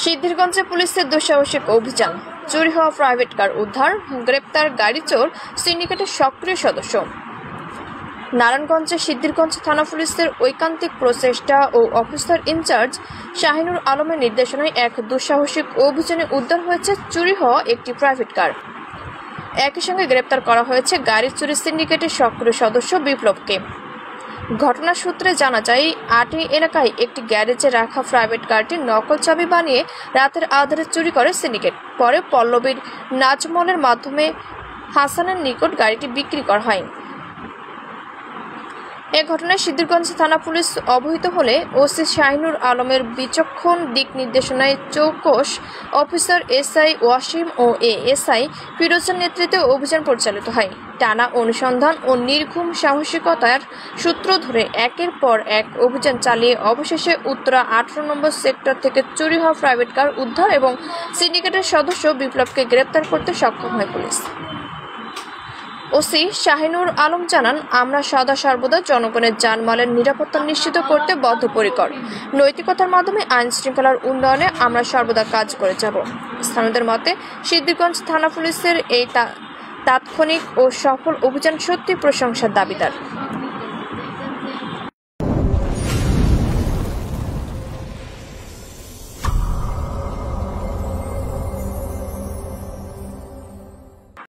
সিদ্ধিরগঞ্জে পুলিশের দুঃসাহসিক অভিযান, চুরি হওয়া প্রাইভেট কার উদ্ধার, গ্রেপ্তার গাড়ি চোর সিন্ডিকেটের সক্রিয় সদস্য। নারায়ণগঞ্জের সিদ্ধিরগঞ্জ থানা পুলিশের ঐকান্তিক প্রচেষ্টা ও অফিসার ইনচার্জ শাহিনুর আলমের নির্দেশনায় এক দুঃসাহসিক অভিযানে উদ্ধার হয়েছে চুরি হওয়া একটি প্রাইভেট কার। একই সঙ্গে গ্রেপ্তার করা হয়েছে গাড়ি চুরি সিন্ডিকেটের সক্রিয় সদস্য বিপ্লবকে। ঘটনার সূত্রে জানা যায়, আটি এলাকায় একটি গ্যারেজে রাখা প্রাইভেট কারটি নকল চাবি বানিয়ে রাতের আধারে চুরি করে সিন্ডিকেট। পরে পল্লবীর নাজমলের মাধ্যমে হাসানের নিকট গাড়িটি বিক্রি করা হয়। এ ঘটনায় সিদ্ধিরগঞ্জ থানা পুলিশ অবহিত হলে ওসি শাহিনুর আলমের বিচক্ষণ দিক নির্দেশনায় চৌকস অফিসার এসআই ওয়াসিম ও এএসআই ফিরোজের নেতৃত্বে অভিযান পরিচালিত হয়। টানা অনুসন্ধান ও নির্ঘুম সাহসিকতার সূত্র ধরে একের পর এক অভিযান চালিয়ে অবশেষে উত্তরা 18 নম্বর সেক্টর থেকে চুরি হওয়া প্রাইভেট কার উদ্ধার এবং সিন্ডিকেটের সদস্য বিপ্লবকে গ্রেপ্তার করতে সক্ষম হয় পুলিশ। ওসি শাহিনুর আলম জানান, আমরা সদা সর্বদা জনগণের জানমালের নিরাপত্তা নিশ্চিত করতে বদ্ধপরিকর। নৈতিকতার মাধ্যমে আইন শৃঙ্খলার উন্নয়নে আমরা সর্বদা কাজ করে যাব। স্থানীয়দের মতে, সিদ্ধিরগঞ্জ থানা পুলিশের এই তাৎক্ষণিক ও সফল অভিযান সত্যি প্রশংসার দাবিদার।